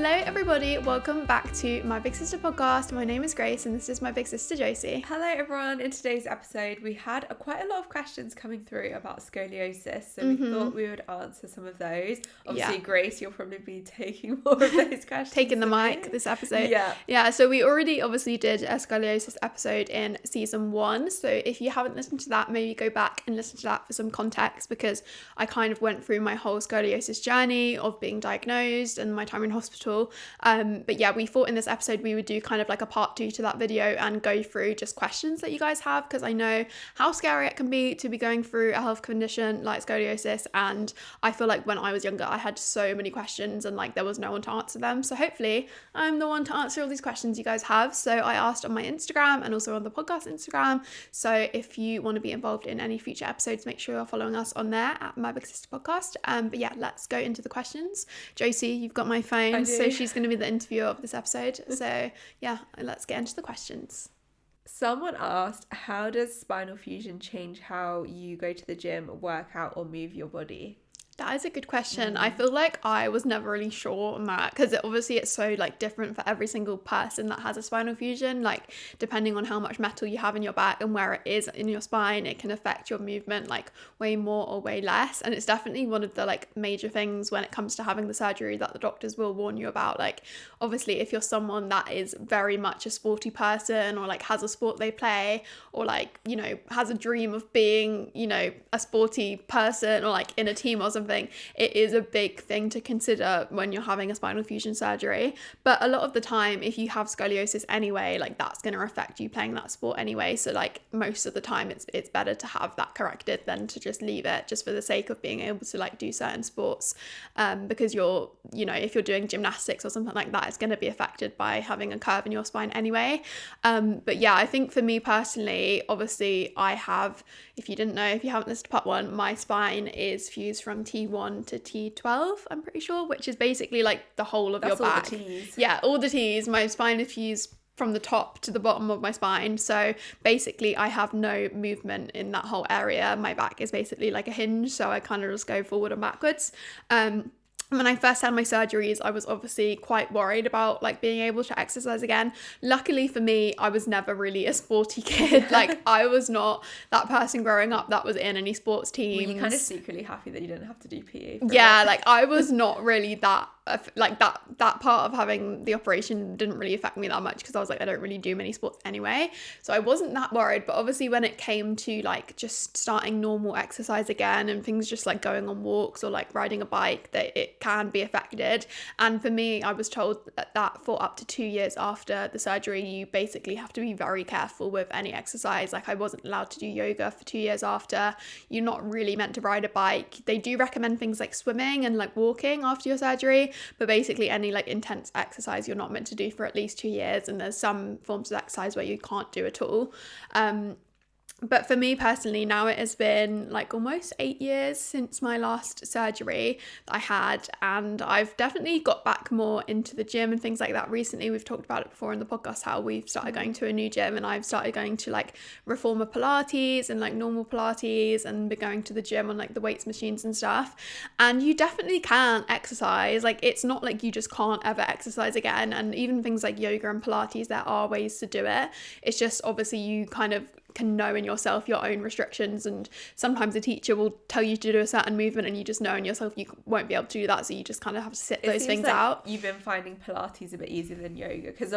Hello everybody, welcome back to My Big Sister Podcast. My name is Grace and this is my big sister Josie. Hello everyone, in today's episode we had quite a lot of questions coming through about scoliosis, so we thought we would answer some of those. Obviously Grace, you'll probably be taking more of those questions. Taking the mic this episode. Yeah, so we already obviously did a scoliosis episode in season 1, so if you haven't listened to that, maybe go back and listen to that for some context, because I kind of went through my whole scoliosis journey of being diagnosed and my time in hospital. But yeah, we thought in this episode we would do kind of like a part 2 to that video and go through just questions that you guys have, because I know how scary it can be to be going through a health condition like scoliosis, and I feel like when I was younger I had so many questions and like there was no one to answer them, so hopefully I'm the one to answer all these questions you guys have. So I asked on my Instagram and also on the podcast Instagram, so if you want to be involved in any future episodes, make sure you're following us on there at My Big Sister Podcast. But yeah, let's go into the questions. Josie, you've got my phone, so she's going to be the interviewer of this episode. So yeah, let's get into the questions. Someone asked, how does spinal fusion change how you go to the gym, work out or move your body? That is a good question. I feel like I was never really sure on that, because obviously it's so like different for every single person that has a spinal fusion. Like depending on how much metal you have in your back and where it is in your spine, it can affect your movement like way more or way less. And it's definitely one of the like major things when it comes to having the surgery that the doctors will warn you about. Like obviously if you're someone that is very much a sporty person, or like has a sport they play, or like, you know, has a dream of being, you know, a sporty person or like in a team or something, it is a big thing to consider when you're having a spinal fusion surgery. But a lot of the time, if you have scoliosis anyway, like that's going to affect you playing that sport anyway. So like most of the time it's better to have that corrected than to just leave it, just for the sake of being able to like do certain sports, because you're, you know, if you're doing gymnastics or something like that, it's going to be affected by having a curve in your spine anyway. But yeah, I think for me personally, obviously I have, if you didn't know, if you haven't listened to part 1, my spine is fused from T1 to T12, I'm pretty sure, which is basically like the whole of your back. All the T's. Yeah, all the T's. My spine is fused from the top to the bottom of my spine, so basically I have no movement in that whole area. My back is basically like a hinge, so I kind of just go forward and backwards. When I first had my surgeries, I was obviously quite worried about like being able to exercise again. Luckily for me, I was never really a sporty kid. Like I was not that person growing up that was in any sports teams. Were you kind of secretly happy that you didn't have to do PE? Yeah, like I was not really that, like that part of having the operation didn't really affect me that much, because I was like, I don't really do many sports anyway. So I wasn't that worried. But obviously when it came to like just starting normal exercise again and things just like going on walks or like riding a bike, that it can be affected. And for me, I was told that for up to 2 years after the surgery, you basically have to be very careful with any exercise. Like I wasn't allowed to do yoga for 2 years after. You're not really meant to ride a bike. They do recommend things like swimming and like walking after your surgery, but basically any like intense exercise you're not meant to do for at least 2 years. And there's some forms of exercise where you can't do at all. But for me personally, now it has been like almost 8 years since my last surgery that I had, and I've definitely got back more into the gym and things like that recently. We've talked about it before in the podcast, how we've started going to a new gym, and I've started going to like reformer Pilates and like normal Pilates, and been going to the gym on like the weights machines and stuff. And you definitely can exercise. Like it's not like you just can't ever exercise again. And even things like yoga and Pilates, there are ways to do it. It's just obviously you kind of can know in yourself your own restrictions, and sometimes a teacher will tell you to do a certain movement and you just know in yourself you won't be able to do that, so you just kind of have to sit those things like out. You've been finding Pilates a bit easier than yoga, because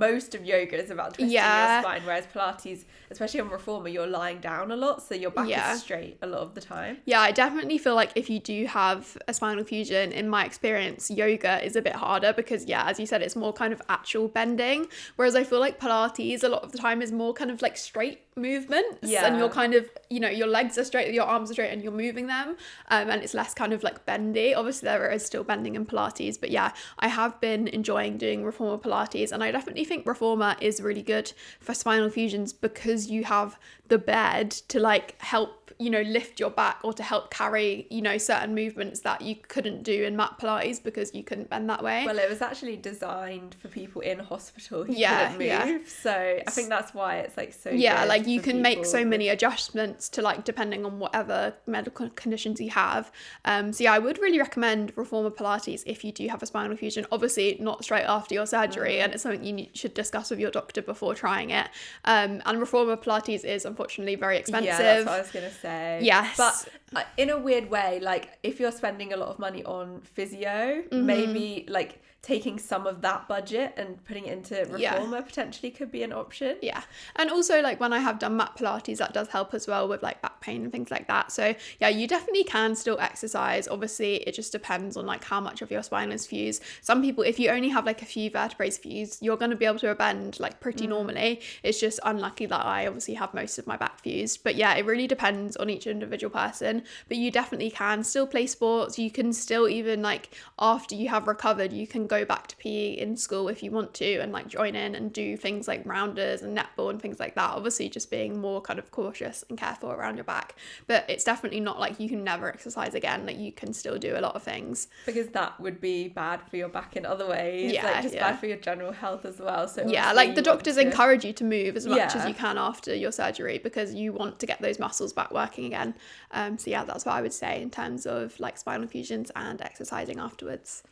most of yoga is about twisting your spine, whereas Pilates, especially on reformer, you're lying down a lot, so your back is straight a lot of the time. Yeah, I definitely feel like if you do have a spinal fusion, in my experience, yoga is a bit harder, because as you said, it's more kind of actual bending, whereas I feel like Pilates a lot of the time is more kind of like straight movements, and you're kind of, you know, your legs are straight, your arms are straight, and you're moving them, and it's less kind of like bendy. Obviously there is still bending in Pilates, but yeah, I have been enjoying doing reformer Pilates, and I definitely think reformer is really good for spinal fusions, because you have the bed to like help, you know, lift your back, or to help carry, you know, certain movements that you couldn't do in mat Pilates because you couldn't bend that way. Well, it was actually designed for people in hospital who couldn't move, so I think that's why it's like so good. Like like you can make so many with... adjustments to like depending on whatever medical conditions you have. So yeah, I would really recommend reformer Pilates if you do have a spinal fusion. Obviously not straight after your surgery, and it's something you should discuss with your doctor before trying it. And reformer Pilates is unfortunately very expensive. Yeah, that's what I was gonna say. Yes, but in a weird way, like if you're spending a lot of money on physio, maybe like taking some of that budget and putting it into reformer potentially could be an option. Yeah. And also like when I have done mat Pilates, that does help as well with like back pain and things like that. So yeah, you definitely can still exercise. Obviously it just depends on like how much of your spine is fused. Some people, if you only have like a few vertebrae fused, you're going to be able to bend like pretty normally. It's just unlucky that I obviously have most of my back fused. But yeah, it really depends on each individual person. But you definitely can still play sports. You can still, even like after you have recovered, you can go back to PE in school if you want to and like join in and do things like rounders and netball and things like that. Obviously just being more kind of cautious and careful around your back, but it's definitely not like you can never exercise again. Like you can still do a lot of things, because that would be bad for your back in other ways, like just bad for your general health as well. So yeah, like the doctors encourage you to move as much as you can after your surgery because you want to get those muscles back working again. So yeah, that's what I would say in terms of like spinal fusions and exercising afterwards.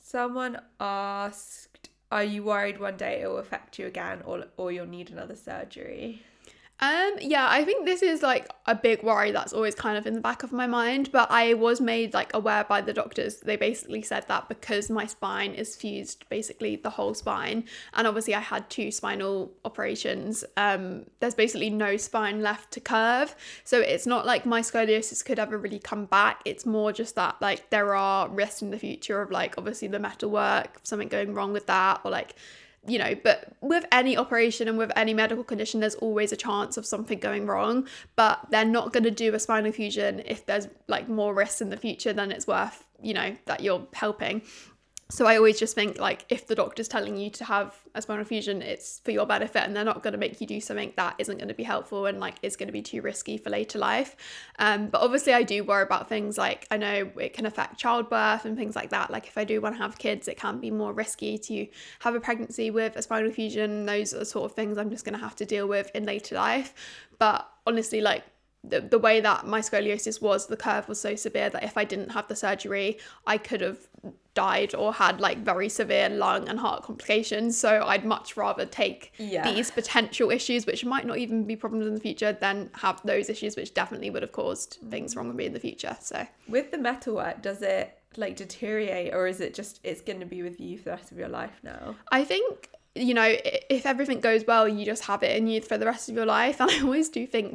Someone asked, are you worried one day it will affect you again or you'll need another surgery? Yeah, I think this is like a big worry that's always kind of in the back of my mind, but I was made like aware by the doctors. They basically said that because my spine is fused, basically the whole spine, and obviously I had 2 spinal operations, there's basically no spine left to curve. So it's not like my scoliosis could ever really come back. It's more just that like there are risks in the future of like obviously the metal work, something going wrong with that, or like, you know, but with any operation and with any medical condition, there's always a chance of something going wrong, but they're not going to do a spinal fusion if there's like more risks in the future than it's worth, you know, that you're helping. So I always just think like if the doctor's telling you to have a spinal fusion, it's for your benefit, and they're not going to make you do something that isn't going to be helpful and like is going to be too risky for later life. But obviously I do worry about things like, I know it can affect childbirth and things like that. Like if I do want to have kids, it can be more risky to have a pregnancy with a spinal fusion. Those are the sort of things I'm just going to have to deal with in later life. But honestly, like the way that my scoliosis was, the curve was so severe that if I didn't have the surgery, I could have died or had like very severe lung and heart complications. So I'd much rather take these potential issues, which might not even be problems in the future, than have those issues which definitely would have caused things wrong with me in the future. So with the metalwork, does it like deteriorate, or is it just it's going to be with you for the rest of your life now? I think, you know, if everything goes well, you just have it in you for the rest of your life. And I always do think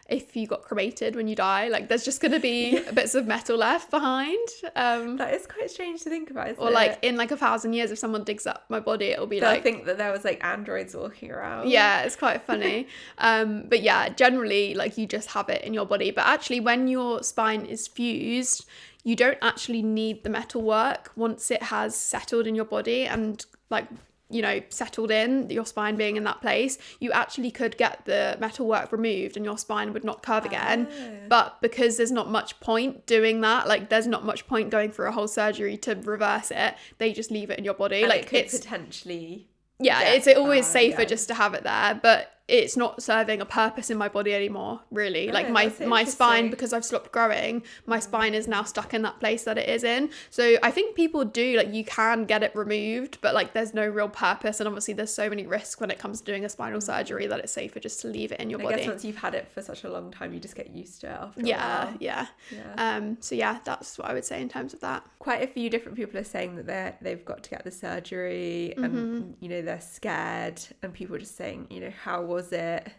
if you got cremated when you die, like there's just going to be bits of metal left behind. That is quite strange to think about, isn't or like in like 1,000 years, if someone digs up my body, it'll be I think that there was like androids walking around. Yeah, it's quite funny. But yeah, generally like you just have it in your body. But actually when your spine is fused, you don't actually need the metal work once it has settled in your body and like, you know, settled in, your spine being in that place. You actually could get the metal work removed and your spine would not curve again. But because there's not much point doing that, like there's not much point going through a whole surgery to reverse it, they just leave it in your body. And like it could potentially it's always safer just to have it there, but it's not serving a purpose in my body anymore, really. Like my spine, because I've stopped growing, my spine is now stuck in that place that it is in. So I think people do, like, you can get it removed, but like there's no real purpose, and obviously there's so many risks when it comes to doing a spinal surgery that it's safer just to leave it in your body. I guess once you've had it for such a long time, you just get used to it after a while. So yeah, that's what I would say in terms of that. Quite a few different people are saying that they've got to get the surgery and you know they're scared, and people are just saying, you know, how was it,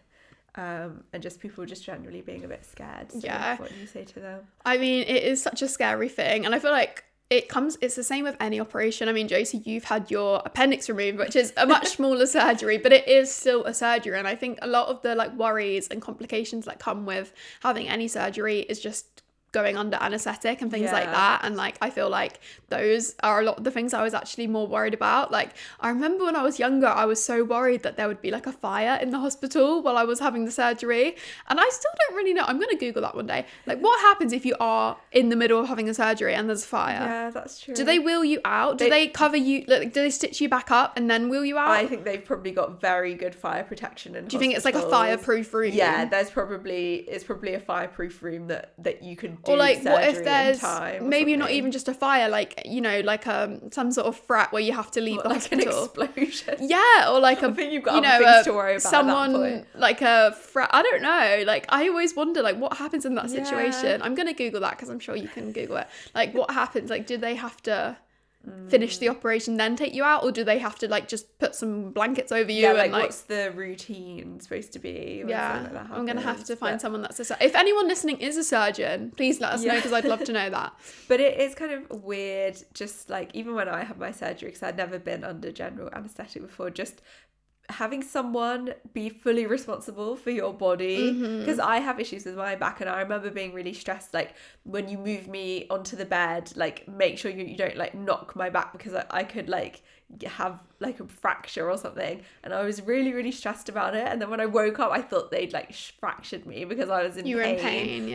and just people just generally being a bit scared. So what do you say to them? I mean, it is such a scary thing, and I feel like it's the same with any operation. I mean, Josie, you've had your appendix removed, which is a much smaller surgery, but it is still a surgery. And I think a lot of the like worries and complications that come with having any surgery is just going under anesthetic and things like that. And like I feel like those are a lot of the things I was actually more worried about. Like I remember when I was younger, I was so worried that there would be like a fire in the hospital while I was having the surgery, and I still don't really know. I'm gonna Google that one day. Like what happens if you are in the middle of having a surgery and there's a fire? Yeah, that's true. Do they wheel you out? Do they cover you? Like, do they stitch you back up and then wheel you out? I think they've probably got very good fire protection in Do you think it's like a fireproof room? Yeah, it's probably a fireproof room that you can do. Or like surgery what if there's maybe not something. even just a fire, like, you know, like some sort of threat where you have to leave the hospital. An explosion. Yeah, or like I think you've got other things to worry about someone at that point. like a threat. I don't know. Like I always wonder like what happens in that situation. I'm gonna Google that because I'm sure you can Google it. Like what happens? Like do they have to finish the operation then take you out, or do they have to like just put some blankets over you? Yeah, and like what's the routine supposed to be? Yeah, I'm gonna have to find someone that's if anyone listening is a surgeon, please let us know, because I'd love to know that. But it is kind of weird, just like even when I had my surgery, because I'd never been under general anesthetic before, just having someone be fully responsible for your body, because I have issues with my back, and I remember being really stressed, like when you move me onto the bed, like make sure you don't like knock my back, because I could like have like a fracture or something, and I was really, really stressed about it. And then when I woke up, I thought they'd like fractured me because I was in you were in pain.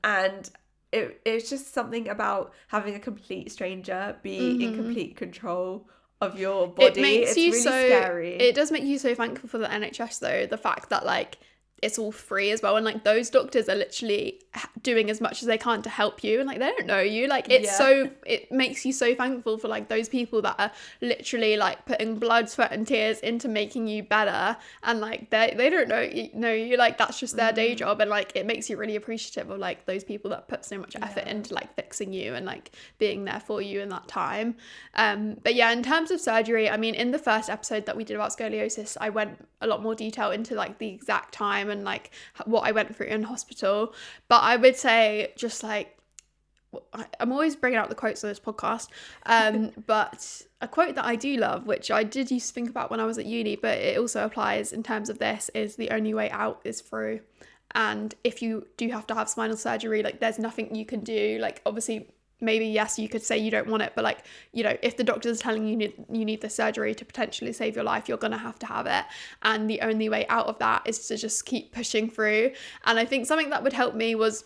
And it's just something about having a complete stranger be in complete control of your body. It's really scary. It does make you so thankful for the NHS though, the fact that like it's all free as well, and like those doctors are literally doing as much as they can to help you, and like they don't know you, like it's so it makes you so thankful for like those people that are literally like putting blood, sweat and tears into making you better, and like they don't know you, like that's just their day job, and like it makes you really appreciative of like those people that put so much effort into like fixing you and like being there for you in that time. But yeah, in terms of surgery, I mean in the first episode that we did about scoliosis, I went a lot more detail into like the exact time and like what I went through in hospital. But I would say just like, I'm always bringing out the quotes on this podcast, but a quote that I do love, which I did used to think about when I was at uni, but it also applies in terms of this, is the only way out is through. And if you do have to have spinal surgery, like there's nothing you can do. Like obviously maybe yes, you could say you don't want it, but like, you know, if the doctor's telling you you need the surgery to potentially save your life, you're gonna have it, and the only way out of that is to just keep pushing through. And I think something that would help me was,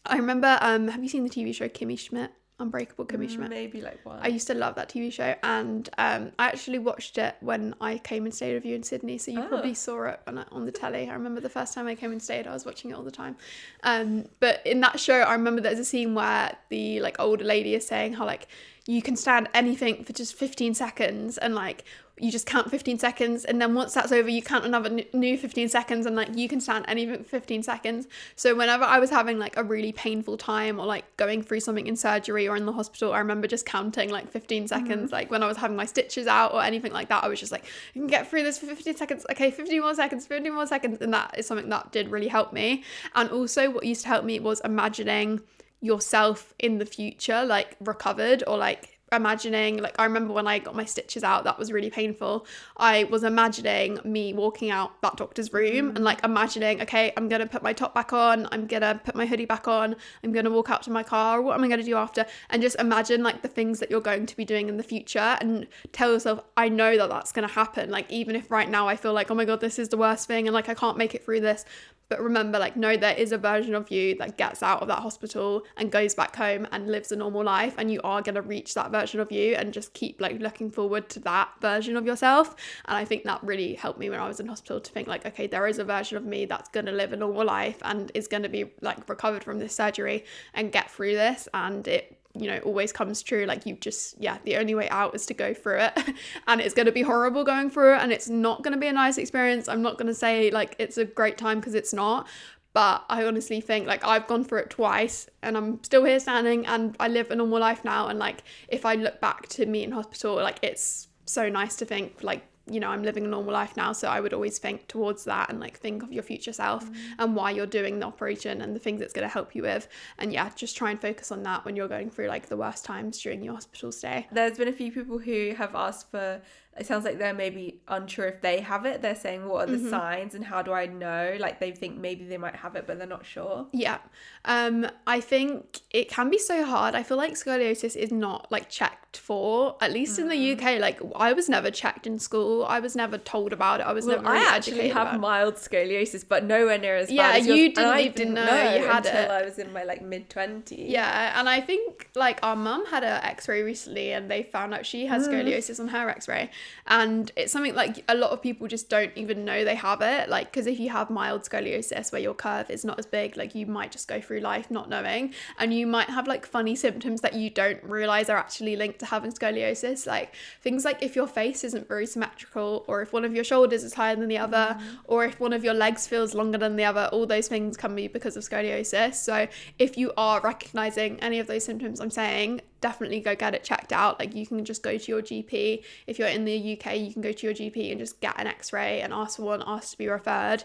I remember have you seen the TV show Kimmy Schmidt? Unbreakable Kimmy Schmidt. Maybe like one. I used to love that TV show, and I actually watched it when I came and stayed with you in Sydney, so you probably saw it on the telly. I remember the first time I came and stayed, I was watching it all the time. But in that show, I remember there's a scene where the like older lady is saying how like you can stand anything for just 15 seconds, and like you just count 15 seconds, and then once that's over you count another new 15 seconds, and like you can stand anything for 15 seconds. So whenever I was having like a really painful time or like going through something in surgery or in the hospital, I remember just counting like 15 seconds. Like when I was having my stitches out or anything like that, I was just like, you can get through this for 15 seconds, okay, 15 more seconds, and that is something that did really help me. And also what used to help me was imagining yourself in the future like recovered, or like imagining, like I remember when I got my stitches out, that was really painful. I was imagining me walking out that doctor's room and like imagining, okay, I'm gonna put my top back on, I'm gonna put my hoodie back on, I'm gonna walk out to my car, what am I gonna do after? And just imagine like the things that you're going to be doing in the future, and tell yourself, I know that that's gonna happen. Like even if right now I feel like, oh my god, this is the worst thing and like I can't make it through this, but remember, like, no, there is a version of you that gets out of that hospital and goes back home and lives a normal life, and you are going to reach that version of you, and just keep like looking forward to that version of yourself. And I think that really helped me when I was in hospital, to think like, okay, there is a version of me that's going to live a normal life and is going to be like recovered from this surgery and get through this. And it, you know, always comes true. Like you just, the only way out is to go through it. And it's going to be horrible going through it, and it's not going to be a nice experience. I'm not going to say like it's a great time, because it's not. But I honestly think like I've gone through it twice and I'm still here standing, and I live a normal life now. And like if I look back to me in hospital, like it's so nice to think like, you know, I'm living a normal life now. So I would always think towards that, and like think of your future self and why you're doing the operation and the things it's going to help you with. And just try and focus on that when you're going through like the worst times during your hospital stay. There's been a few people who have asked for it sounds like they're maybe unsure if they have it. They're saying, what are the signs and how do I know? Like they think maybe they might have it, but they're not sure. Yeah. I think it can be so hard. I feel like scoliosis is not like checked for, at least in the UK. Like I was never checked in school. I was never told about it. I was never really educated about it. I actually have mild scoliosis, but nowhere near as bad as yours. Yeah, you didn't even know you had it until I was in my like mid-20s. Yeah, and I think like our mum had an x-ray recently and they found out she has scoliosis on her x-ray, and it's something like a lot of people just don't even know they have it, like because if you have mild scoliosis where your curve is not as big, like you might just go through life not knowing, and you might have like funny symptoms that you don't realize are actually linked to having scoliosis, like things like if your face isn't very symmetrical, or if one of your shoulders is higher than the other, or if one of your legs feels longer than the other. All those things can be because of scoliosis. So if you are recognizing any of those symptoms I'm saying, definitely go get it checked out. Like you can just go to your GP. If you're in the UK, you can go to your GP and just get an x-ray and ask for one, ask to be referred,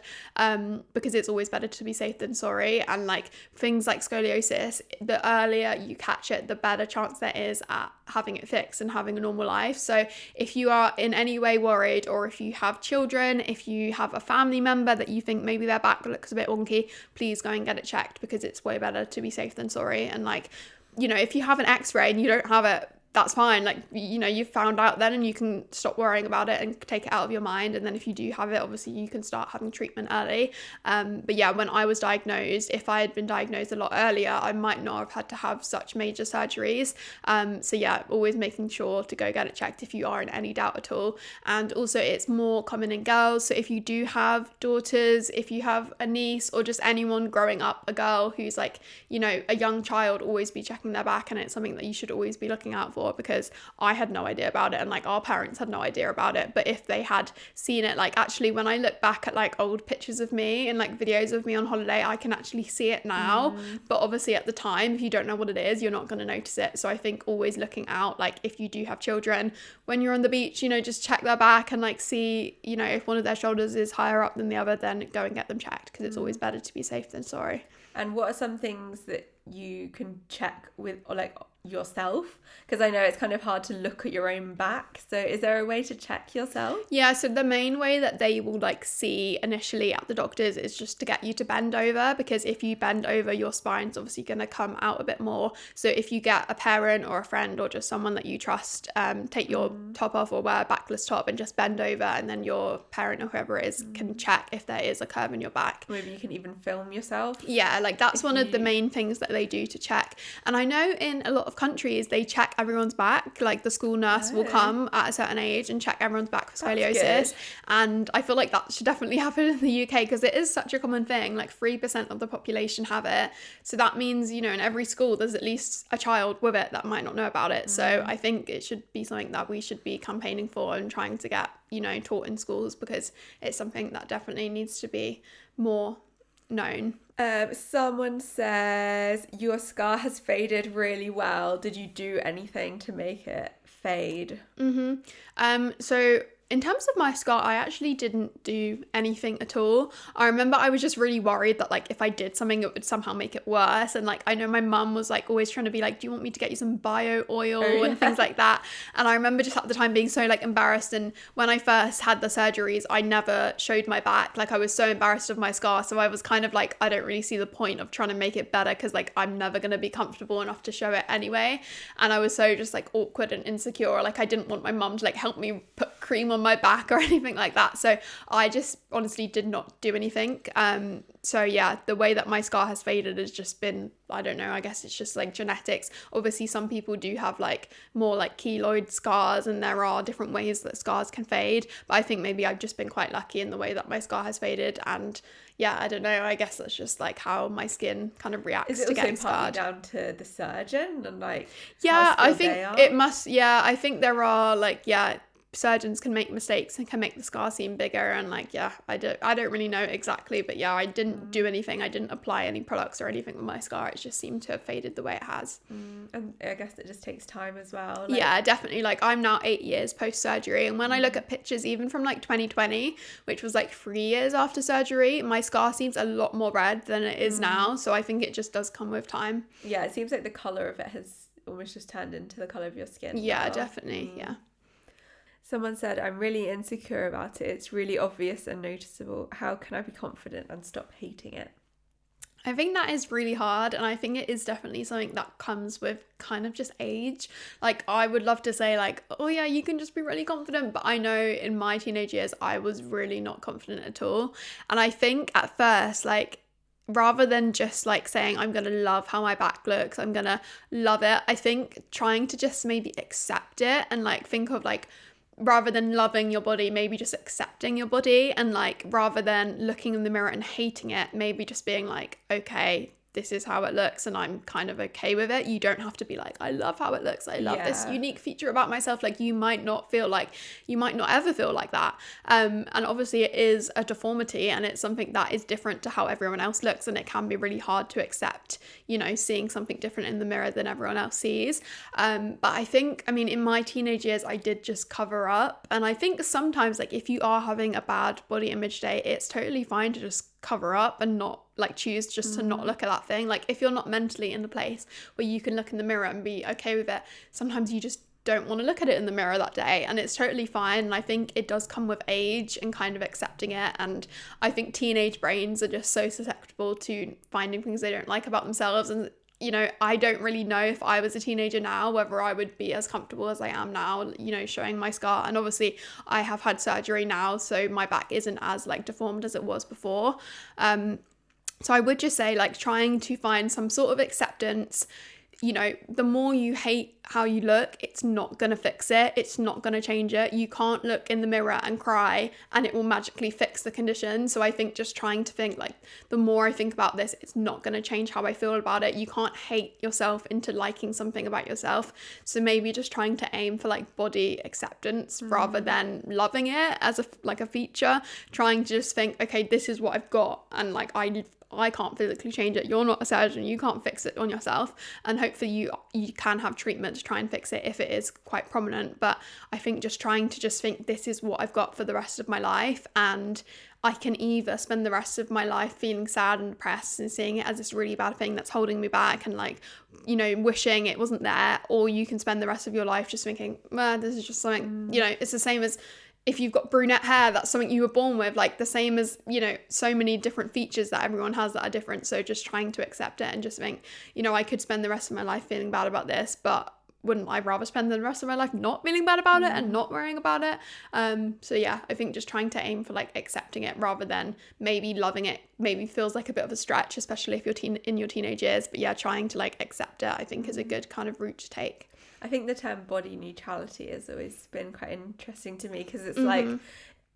because it's always better to be safe than sorry. And like things like scoliosis, the earlier you catch it, the better chance there is at having it fixed and having a normal life. So if you are in any way worried, or if you have children, if you have a family member that you think maybe their back looks a bit wonky, please go and get it checked, because it's way better to be safe than sorry. And like, you know, if you have an x-ray and you don't have it, that's fine. Like, you know, you've found out then, and you can stop worrying about it and take it out of your mind. And then if you do have it, obviously you can start having treatment early. But yeah, when I was diagnosed, if I had been diagnosed a lot earlier, I might not have had to have such major surgeries. So yeah, always making sure to go get it checked if you are in any doubt at all. And also it's more common in girls. So if you do have daughters, if you have a niece, or just anyone growing up, a girl who's like, you know, a young child, always be checking their back. And it's something that you should always be looking out for, because I had no idea about it, and like our parents had no idea about it. But if they had seen it, like actually when I look back at like old pictures of me and like videos of me on holiday, I can actually see it now. But obviously at the time, if you don't know what it is, you're not going to notice it. So I think always looking out, like if you do have children, when you're on the beach, you know, just check their back and like see, you know, if one of their shoulders is higher up than the other, then go and get them checked, because it's always better to be safe than sorry. And what are some things that you can check with, or like yourself, because I know it's kind of hard to look at your own back, so is there a way to check yourself? Yeah, so the main way that they will like see initially at the doctors is just to get you to bend over, because if you bend over, your spine's obviously going to come out a bit more. So if you get a parent or a friend or just someone that you trust, take your top off or wear a backless top and just bend over, and then your parent or whoever it is can check if there is a curve in your back. Maybe you can even film yourself. Yeah, like that's one of the main things that they do to check. And I know in a lot of countries they check everyone's back, like the school nurse will come at a certain age and check everyone's back for scoliosis. And I feel like that should definitely happen in the UK, because it is such a common thing. Like 3% of the population have it, so that means, you know, in every school there's at least a child with it that might not know about it. So I think it should be something that we should be campaigning for and trying to get, you know, taught in schools, because it's something that definitely needs to be more known. Someone says your scar has faded really well. Did you do anything to make it fade? So in terms of my scar, I actually didn't do anything at all. I remember I was just really worried that like if I did something, it would somehow make it worse. And like I know my mum was like always trying to be like, do you want me to get you some bio oil and things like that? And I remember just at the time being so like embarrassed. And when I first had the surgeries, I never showed my back. Like I was so embarrassed of my scar, so I was kind of like, I don't really see the point of trying to make it better, because like I'm never going to be comfortable enough to show it anyway. And I was so just like awkward and insecure. Like I didn't want my mum to like help me put cream on my back or anything like that. So I just honestly did not do anything. So yeah, the way that my scar has faded has just been, I don't know, I guess it's just like genetics. Obviously some people do have like more like keloid scars, and there are different ways that scars can fade, but I think maybe I've just been quite lucky in the way that my scar has faded. And yeah, I don't know, I guess that's just like how my skin kind of reacts to getting scarred. Is it also partly down to the surgeon and like yeah, I think it must, yeah, I think there are like, yeah, surgeons can make mistakes and can make the scar seem bigger, and like yeah, I don't really know exactly, but yeah, I didn't do anything. I didn't apply any products or anything with my scar. It just seemed to have faded the way it has. And I guess it just takes time as well. Like... Yeah, definitely. Like I'm now 8 years post surgery, and when I look at pictures even from like 2020, which was like 3 years after surgery, my scar seems a lot more red than it is now. So I think it just does come with time. Yeah, it seems like the colour of it has almost just turned into the colour of your skin. Yeah, definitely. Yeah. Someone said, I'm really insecure about it. It's really obvious and noticeable. How can I be confident and stop hating it? I think that is really hard, and I think it is definitely something that comes with kind of just age. Like, I would love to say like, oh yeah, you can just be really confident, but I know in my teenage years I was really not confident at all. And I think at first, like, rather than just like saying I'm gonna love how my back looks, I'm gonna love it, I think trying to just maybe accept it and like think of like, rather than loving your body, maybe just accepting your body, and like rather than looking in the mirror and hating it, maybe just being like, okay, this is how it looks and I'm kind of okay with it. You don't have to be like, I love how it looks, I love this unique feature about myself. Like, you might not ever feel like that, and obviously it is a deformity and it's something that is different to how everyone else looks, and it can be really hard to accept, you know, seeing something different in the mirror than everyone else sees. But I think, I mean, in my teenage years I did just cover up, and I think sometimes like if you are having a bad body image day, it's totally fine to just cover up and not like choose just to not look at that thing. Like, if you're not mentally in a place where you can look in the mirror and be okay with it, sometimes you just don't want to look at it in the mirror that day, and it's totally fine. And I think it does come with age and kind of accepting it, and I think teenage brains are just so susceptible to finding things they don't like about themselves. And you know, I don't really know if I was a teenager now whether I would be as comfortable as I am now, you know, showing my scar. And obviously I have had surgery now, so my back isn't as like deformed as it was before. So I would just say like trying to find some sort of acceptance. You know, the more you hate how you look, it's not going to fix it. It's not going to change it. You can't look in the mirror and cry and it will magically fix the condition. So I think just trying to think like, the more I think about this, it's not going to change how I feel about it. You can't hate yourself into liking something about yourself. So maybe just trying to aim for like body acceptance rather than loving it as a feature. Trying to just think, okay, this is what I've got, and like I can't physically change it. You're not a surgeon. You can't fix it on yourself. And hopefully you can have treatment to try and fix it if it is quite prominent. But I think just trying to just think, this is what I've got for the rest of my life. And I can either spend the rest of my life feeling sad and depressed and seeing it as this really bad thing that's holding me back and like, you know, wishing it wasn't there. Or you can spend the rest of your life just thinking, this is just something, you know, it's the same as if you've got brunette hair, that's something you were born with, like the same as, you know, so many different features that everyone has that are different. So just trying to accept it and just think, you know, I could spend the rest of my life feeling bad about this, but wouldn't I rather spend the rest of my life not feeling bad about it and not worrying about it? So yeah, I think just trying to aim for like accepting it rather than maybe loving it. Maybe feels like a bit of a stretch, especially if you're in your teenage years. But yeah, trying to like accept it, I think is a good kind of route to take. I think the term body neutrality has always been quite interesting to me, because it's like,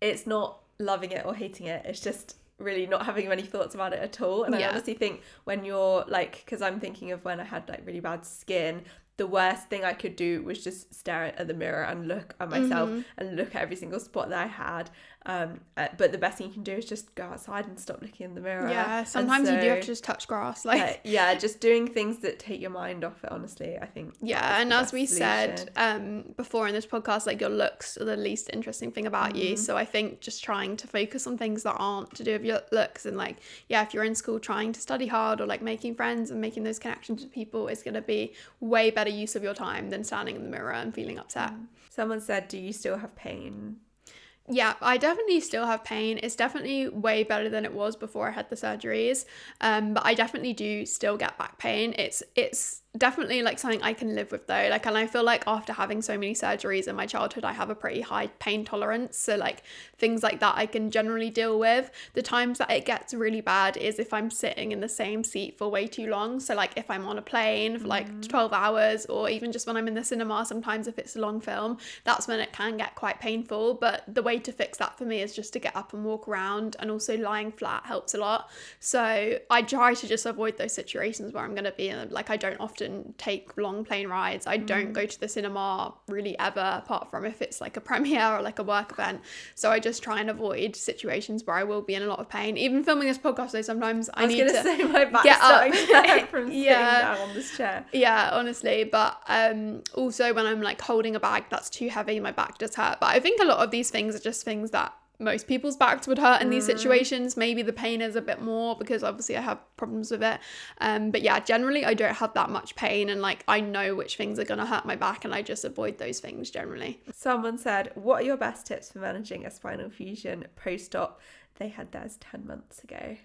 it's not loving it or hating it, it's just really not having many thoughts about it at all. And I honestly think when you're like, because I'm thinking of when I had like really bad skin, the worst thing I could do was just stare at the mirror and look at myself and look at every single spot that I had. But the best thing you can do is just go outside and stop looking in the mirror. Yeah, sometimes you do have to just touch grass. Like yeah, just doing things that take your mind off it, honestly, I think. Yeah, and as we said before in this podcast, like your looks are the least interesting thing about you. So I think just trying to focus on things that aren't to do with your looks, and like, yeah, if you're in school trying to study hard or like making friends and making those connections with people is going to be way better use of your time than standing in the mirror and feeling upset. Someone said, do you still have pain? Yeah, I definitely still have pain. It's definitely way better than it was before I had the surgeries. But I definitely do still get back pain. It's definitely like something I can live with though. Like, and I feel like after having so many surgeries in my childhood, I have a pretty high pain tolerance. So like things like that I can generally deal with. The times that it gets really bad is if I'm sitting in the same seat for way too long. So like if I'm on a plane for like 12 hours, or even just when I'm in the cinema, sometimes if it's a long film, that's when it can get quite painful. But the way to fix that for me is just to get up and walk around, and also lying flat helps a lot. So I try to just avoid those situations where I'm going to be in, like, I don't often take long plane rides. I don't go to the cinema really ever, apart from if it's like a premiere or like a work event. So I just try and avoid situations where I will be in a lot of pain. Even filming this podcast, though, sometimes I need to say my back's get starting to up hurt from sitting down on this chair. Yeah, honestly. But also when I'm like holding a bag that's too heavy, my back does hurt. But I think a lot of these things are just things that most people's backs would hurt in these situations. Maybe the pain is a bit more because obviously I have problems with it. But yeah, generally I don't have that much pain, and like I know which things are going to hurt my back, and I just avoid those things generally. Someone said, what are your best tips for managing a spinal fusion post-op? They had theirs 10 months ago.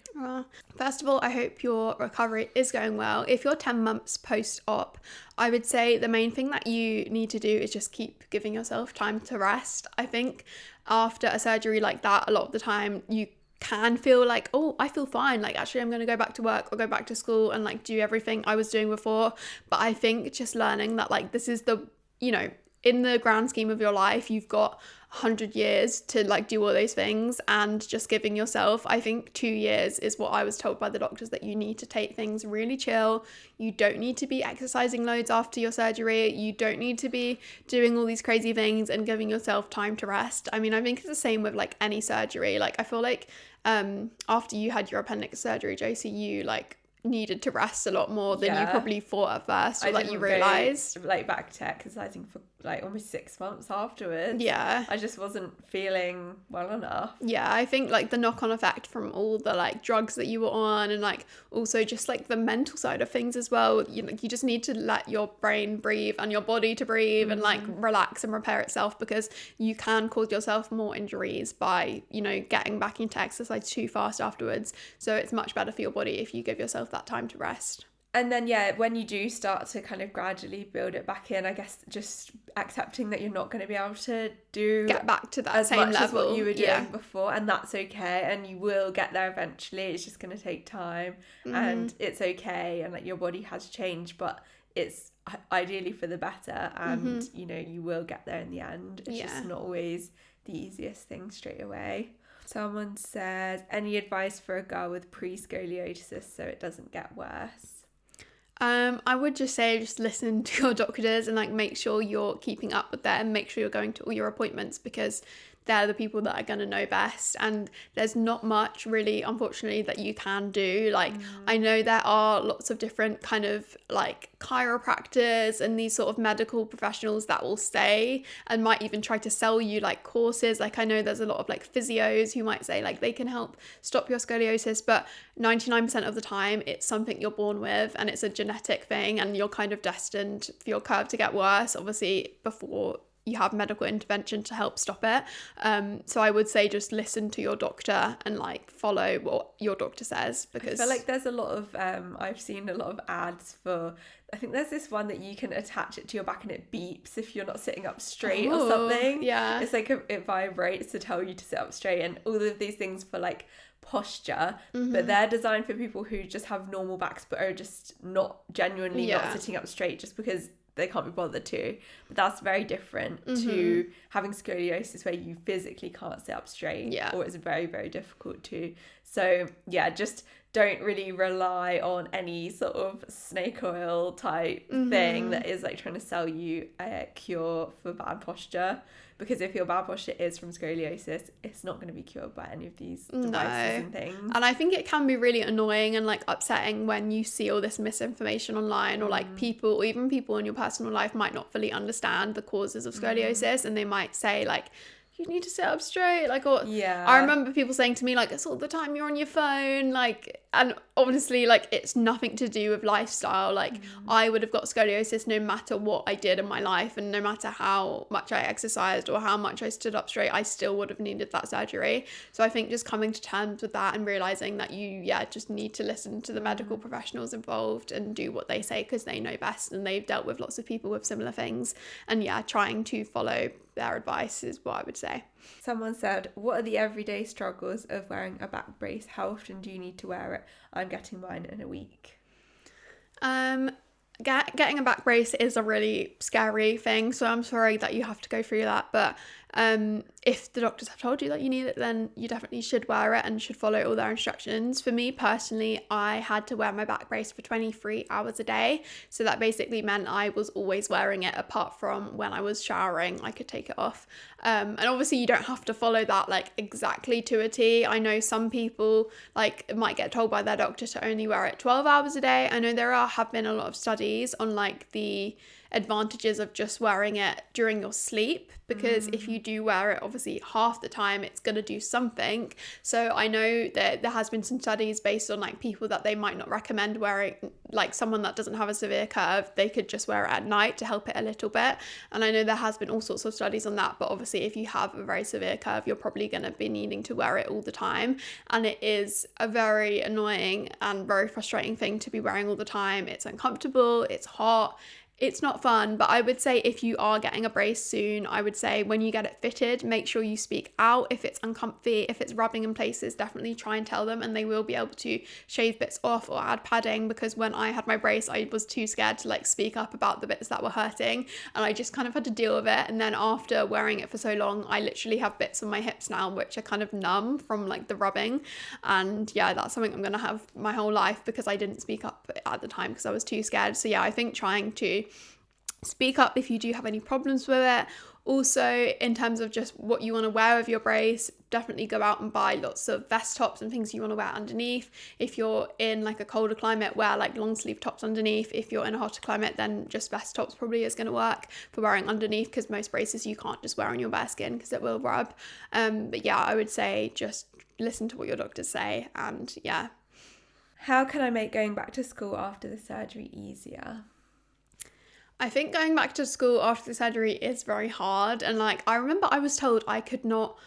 First of all, I hope your recovery is going well. If you're 10 months post-op, I would say the main thing that you need to do is just keep giving yourself time to rest. I think after a surgery like that, a lot of the time you can feel like, oh, I feel fine. Like, actually, I'm going to go back to work or go back to school and like do everything I was doing before. But I think just learning that like this is the, you know, in the grand scheme of your life, you've got 100 years to like do all those things, and just giving yourself, I think 2 years is what I was told by the doctors, that you need to take things really chill. You don't need to be exercising loads after your surgery. You don't need to be doing all these crazy things, and giving yourself time to rest. I mean, I think it's the same with like any surgery. Like I feel like after you had your appendix surgery, Josie, you like needed to rest a lot more than you probably thought at first, or like you realized. Like back to exercising for like almost 6 months afterwards. Yeah, I just wasn't feeling well enough. Yeah, I think like the knock-on effect from all the like drugs that you were on, and like also just like the mental side of things as well. You just need to let your brain breathe and your body to breathe and like relax and repair itself, because you can cause yourself more injuries by, you know, getting back into exercise too fast afterwards. So it's much better for your body if you give yourself that time to rest. And then, yeah, when you do start to kind of gradually build it back in, I guess just accepting that you're not going to be able to get back to that as same much level as what you were doing before, and that's okay, and you will get there eventually. It's just going to take time, and it's okay, and like your body has changed, but it's ideally for the better, and you know, you will get there in the end. It's just not always the easiest thing straight away. Someone says, any advice for a girl with pre-scoliosis so it doesn't get worse? I would just say just listen to your doctors and like make sure you're keeping up with them, make sure you're going to all your appointments, because they're the people that are going to know best, and there's not much really, unfortunately, that you can do. Like I know there are lots of different kind of like chiropractors and these sort of medical professionals that will say and might even try to sell you like courses. Like I know there's a lot of like physios who might say like they can help stop your scoliosis, but 99% of the time it's something you're born with, and it's a genetic thing, and you're kind of destined for your curve to get worse, obviously, before you have medical intervention to help stop it. So I would say just listen to your doctor and like follow what your doctor says, because I feel like there's a lot of I've seen a lot of ads for, I think there's this one that you can attach it to your back and it beeps if you're not sitting up straight or something. Yeah, it's like it vibrates to tell you to sit up straight, and all of these things for like posture, but they're designed for people who just have normal backs but are just not genuinely not sitting up straight just because they can't be bothered to. But that's very different to having scoliosis where you physically can't sit up straight, or it's very, very difficult to. So yeah, just don't really rely on any sort of snake oil type thing that is like trying to sell you a cure for bad posture, because if your bad posture is from scoliosis, it's not going to be cured by any of these devices and things. And I think it can be really annoying and like upsetting when you see all this misinformation online, or like people, or even people in your personal life might not fully understand the causes of scoliosis, and they might say like, you need to sit up straight, like, or I remember people saying to me like, it's all the time you're on your phone, like, and honestly like it's nothing to do with lifestyle. Like I would have got scoliosis no matter what I did in my life, and no matter how much I exercised or how much I stood up straight, I still would have needed that surgery. So I think just coming to terms with that and realizing that you just need to listen to the medical professionals involved and do what they say, because they know best and they've dealt with lots of people with similar things, and trying to follow their advice is what I would say. Someone said, what are the everyday struggles of wearing a back brace? How often do you need to wear it? I'm getting mine in a week. Getting a back brace is a really scary thing, so I'm sorry that you have to go through that, but if the doctors have told you that you need it, then you definitely should wear it and should follow all their instructions. For me personally, I had to wear my back brace for 23 hours a day, so that basically meant I was always wearing it, apart from when I was showering I could take it off. And obviously you don't have to follow that like exactly to a T. I know some people like might get told by their doctor to only wear it 12 hours a day. I know there have been a lot of studies on like the advantages of just wearing it during your sleep, because if you do wear it, obviously half the time it's going to do something. So I know that there has been some studies based on like people that they might not recommend wearing, like someone that doesn't have a severe curve, they could just wear it at night to help it a little bit. And I know there has been all sorts of studies on that, but obviously if you have a very severe curve, you're probably going to be needing to wear it all the time, and it is a very annoying and very frustrating thing to be wearing all the time. It's uncomfortable, it's hot, it's not fun. But I would say if you are getting a brace soon, I would say when you get it fitted, make sure you speak out. If it's uncomfy, if it's rubbing in places, definitely try and tell them, and they will be able to shave bits off or add padding, because when I had my brace, I was too scared to like speak up about the bits that were hurting, and I just kind of had to deal with it. And then after wearing it for so long, I literally have bits on my hips now which are kind of numb from like the rubbing, and yeah, that's something I'm gonna have my whole life because I didn't speak up at the time because I was too scared. So yeah, I think trying to speak up if you do have any problems with it. Also, in terms of just what you want to wear with your brace, definitely go out and buy lots of vest tops and things you want to wear underneath. If you're in like a colder climate, wear like long sleeve tops underneath. If you're in a hotter climate, then just vest tops probably is going to work for wearing underneath, because most braces you can't just wear on your bare skin because it will rub. But yeah, I would say just listen to what your doctors say, and yeah. How can I make going back to school after the surgery easier? I think going back to school after the surgery is very hard. And like, I remember I was told I could not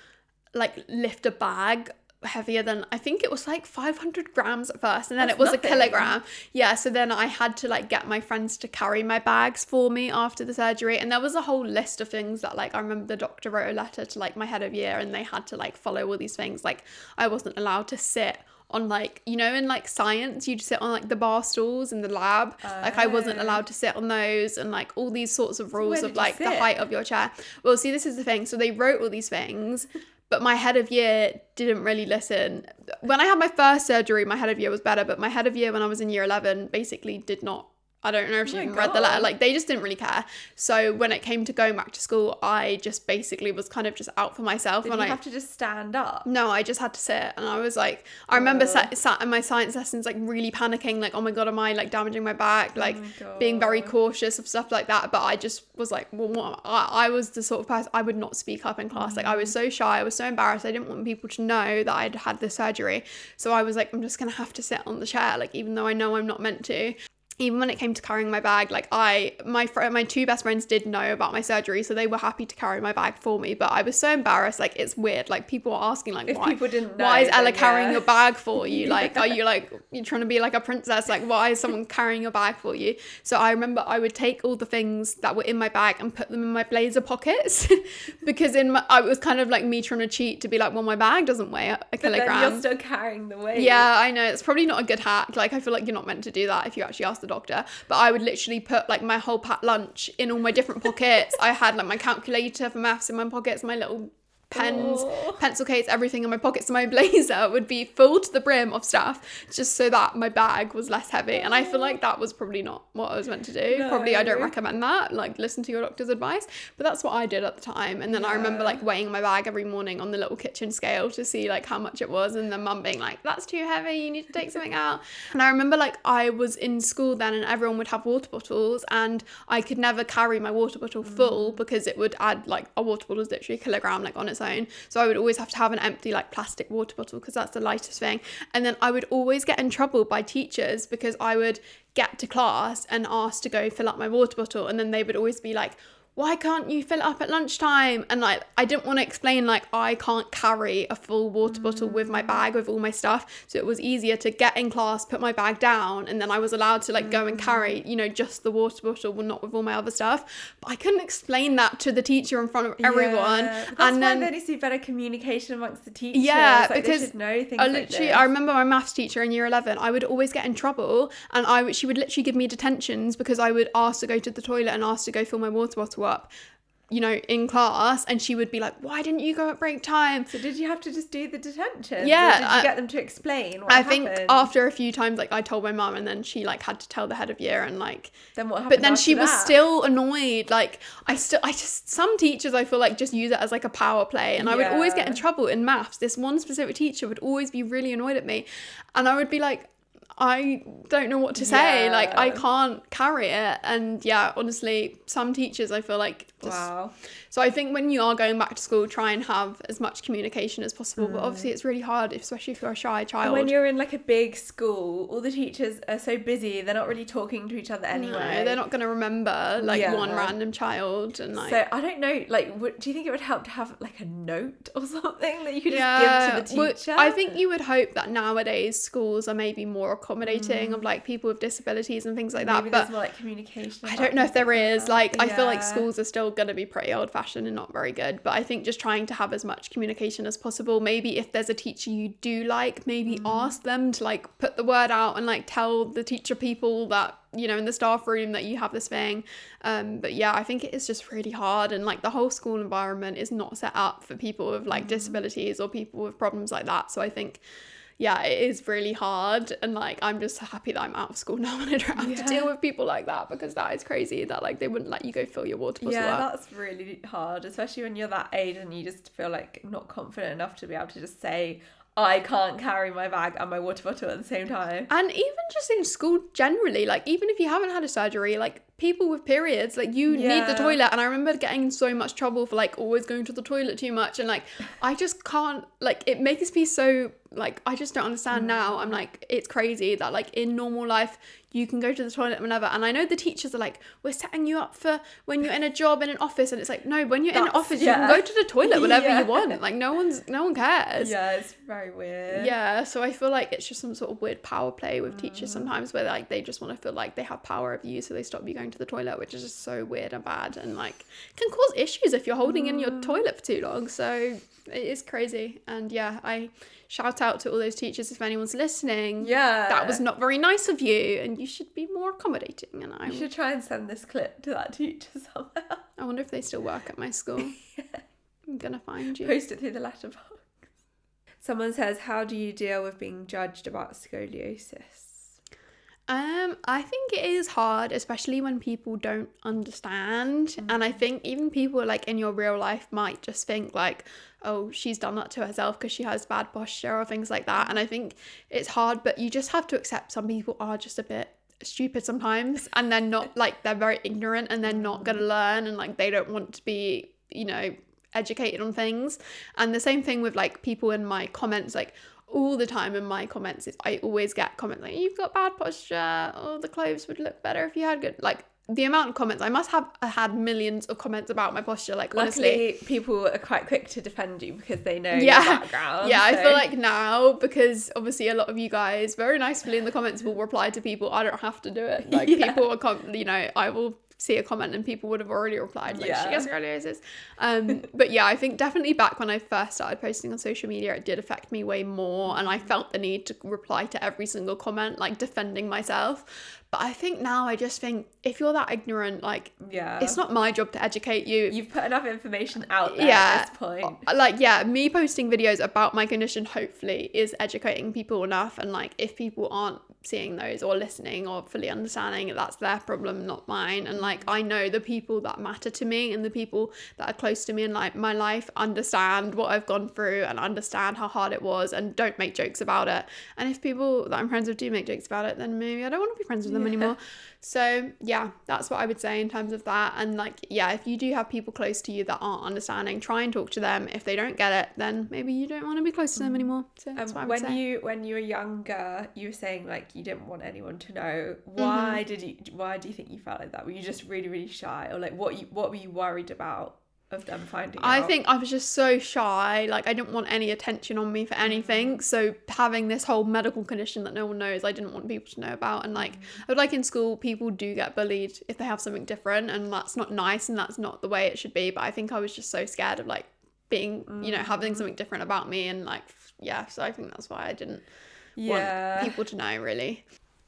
like lift a bag heavier than, I think it was like 500 grams at first, and then it was nothing. A kilogram. Yeah, so then I had to like get my friends to carry my bags for me after the surgery, and there was a whole list of things that like I remember the doctor wrote a letter to like my head of year, and they had to like follow all these things. Like I wasn't allowed to sit on like, you know, in like science you'd sit on like the bar stools in the lab. Like I wasn't allowed to sit on those, and like all these sorts of rules of like the height of your chair. Well, see, this is the thing. So they wrote all these things, but my head of year didn't really listen. When I had my first surgery, my head of year was better, but my head of year when I was in year 11 basically did not, I don't know if she even read the letter. Like, they just didn't really care. So when it came to going back to school, I just basically was kind of just out for myself. Did you have to just stand up? No, I just had to sit. And I was like, I remember sat in my science lessons, like really panicking, like, oh my God, am I like damaging my back? Like being very cautious of stuff like that. But I just was like, well, what? I was the sort of person, I would not speak up in class. Like I was so shy. I was so embarrassed. I didn't want people to know that I'd had the surgery. So I was like, I'm just going to have to sit on the chair, like, even though I know I'm not meant to. Even when it came to carrying my bag, like my two best friends did know about my surgery, so they were happy to carry my bag for me. But I was so embarrassed. Like, it's weird. Like, people are asking, like, if people didn't know, why is Ella carrying your bag for you? Like, are you like, you're trying to be like a princess? Like, why is someone carrying your bag for you? So I remember I would take all the things that were in my bag and put them in my blazer pockets because I was kind of like me trying to cheat to be like, well, my bag doesn't weigh a kilogram. But then you're still carrying the weight. Yeah, I know. It's probably not a good hack. Like, I feel like you're not meant to do that if you actually ask the doctor. But I would literally put like my whole packed lunch in all my different pockets. I had like my calculator for maths in my pockets, my little pens, pencil case, everything in my pockets. So my blazer would be full to the brim of stuff just so that my bag was less heavy. And I feel like that was probably not what I was meant to do. No. Probably I don't recommend that. Like, listen to your doctor's advice. But that's what I did at the time. And then I remember like weighing my bag every morning on the little kitchen scale to see like how much it was, and then mum being like, that's too heavy, you need to take something out. And I remember like I was in school then, and everyone would have water bottles, and I could never carry my water bottle full because it would add, like, a water bottle is literally a kilogram like on its own. So I would always have to have an empty like plastic water bottle because that's the lightest thing. And then I would always get in trouble by teachers because I would get to class and ask to go fill up my water bottle, and then they would always be like, why can't you fill it up at lunchtime? And like, I didn't want to explain like I can't carry a full water bottle with my bag with all my stuff. So it was easier to get in class, put my bag down, and then I was allowed to like go and carry, you know, just the water bottle, not with all my other stuff. But I couldn't explain that to the teacher in front of everyone. That's and then there needs to be better communication amongst the teachers. Yeah, like, because they should know things like this. I remember my maths teacher in year 11, I would always get in trouble, and she would literally give me detentions because I would ask to go to the toilet and ask to go fill my water bottle up, you know, in class, and she would be like, why didn't you go at break time? So did you have to just do the detention? Yeah. Or did you get them to explain what happened? I think after a few times, like, I told my mum, and then she like had to tell the head of year, and like, then what happened? But then she was still annoyed. Like, some teachers I feel like just use it as like a power play, and I would always get in trouble in maths. This one specific teacher would always be really annoyed at me, and I would be like, I don't know what to say. Yeah. Like, I can't carry it. And yeah, honestly, some teachers I feel like just... Wow. So I think when you are going back to school, try and have as much communication as possible. But obviously it's really hard, especially if you're a shy child. And when you're in like a big school, all the teachers are so busy, they're not really talking to each other anyway. No, they're not going to remember like one random child. And like, so I don't know, like, do you think it would help to have like a note or something that you could just give to the teacher? I think you would hope that nowadays schools are maybe more accommodating of like people with disabilities and things like that. Maybe but there's more like communication. I don't know if there is. Like, I feel like schools are still going to be pretty old-fashioned and not very good. But I think just trying to have as much communication as possible. Maybe if there's a teacher you do like, maybe ask them to like put the word out and like tell the teacher people that, you know, in the staff room that you have this thing. But yeah, I think it is just really hard. And like the whole school environment is not set up for people with like disabilities or people with problems like that. So I think... yeah, it is really hard, and like I'm just happy that I'm out of school now and I don't have to deal with people like that, because that is crazy that like they wouldn't let you go fill your water bottle up. That's really hard, especially when you're that age and you just feel like not confident enough to be able to just say, I can't carry my bag and my water bottle at the same time. And even just in school generally, like even if you haven't had a surgery, like people with periods, like you need the toilet. And I remember getting in so much trouble for like always going to the toilet too much, and like I just can't, like it makes me so like I just don't understand now. I'm like, it's crazy that like in normal life you can go to the toilet whenever. And I know the teachers are like, we're setting you up for when you're in a job in an office, and it's like, no, when you're in an office you can go to the toilet whenever you want. Like no one cares. Yeah, it's very weird. Yeah, so I feel like it's just some sort of weird power play with teachers sometimes, where like they just want to feel like they have power over you, so they stop you going to the toilet, which is just so weird and bad, and like can cause issues if you're holding in your toilet for too long. So it is crazy. And yeah, I shout out to all those teachers if anyone's listening. Yeah, that was not very nice of you, and you should be more accommodating. And I should try and send this clip to that teacher somehow. I wonder if they still work at my school. I'm gonna find you. Post it through the letterbox. Someone says, how do you deal with being judged about scoliosis? I think it is hard, especially when people don't understand. And I think even people like in your real life might just think like, oh, she's done that to herself because she has bad posture or things like that. And I think it's hard, but you just have to accept some people are just a bit stupid sometimes, and they're not like, they're very ignorant and they're not gonna learn, and like they don't want to be, you know, educated on things. And the same thing with like people in my comments, like all the time in my comments I always get comments like, you've got bad posture, or the clothes would look better if you had good, like the amount of comments, I must have had millions of comments about my posture, like honestly. Luckily, people are quite quick to defend you because they know your background. Yeah, so. I feel like now, because obviously a lot of you guys very nicely in the comments will reply to people, I don't have to do it. Like people are, you know, I will see a comment and people would have already replied like, she gets scoliosis. But yeah, I think definitely back when I first started posting on social media, it did affect me way more, and I felt the need to reply to every single comment, like defending myself. But I think now, I just think if you're that ignorant, like, it's not my job to educate you. You've put enough information out there at this point. Like, yeah, me posting videos about my condition hopefully is educating people enough. And like, if people aren't seeing those or listening or fully understanding, that's their problem, not mine. And like, I know the people that matter to me and the people that are close to me in like my life understand what I've gone through and understand how hard it was, and don't make jokes about it. And if people that I'm friends with do make jokes about it, then maybe I don't want to be friends with them anymore. So yeah, that's what I would say in terms of that. And like, yeah, if you do have people close to you that aren't understanding, try and talk to them. If they don't get it, then maybe you don't want to be close to them anymore. So that's what I would say. When you were younger, you were saying like you didn't want anyone to know. Why do you think you felt like that? Were you just really, really shy, or like what were you worried about of them finding out? I think I was just so shy, like I didn't want any attention on me for anything. So having this whole medical condition that no one knows, I didn't want people to know about. And like I would, like in school, people do get bullied if they have something different, and that's not nice and that's not the way it should be. But I think I was just so scared of like being, you know, having something different about me, and like, yeah, so I think that's why I didn't want people to know, really.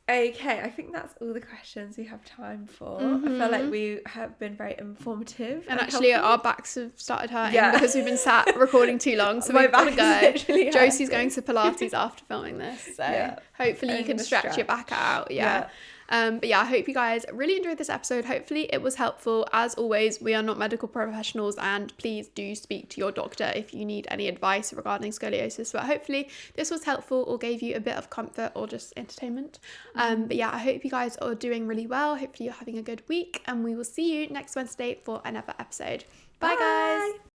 Okay, I think that's all the questions we have time for. I feel like we have been very informative. And actually helpful. Our backs have started hurting because we've been sat recording too long. So we've got to go. Josie's going to Pilates after filming this. So hopefully you can stretch your back out. Yeah. But yeah, I hope you guys really enjoyed this episode. Hopefully it was helpful. As always, we are not medical professionals, and please do speak to your doctor if you need any advice regarding scoliosis. But hopefully this was helpful or gave you a bit of comfort or just entertainment. But yeah, I hope you guys are doing really well. Hopefully you're having a good week, and we will see you next Wednesday for another episode. Bye guys.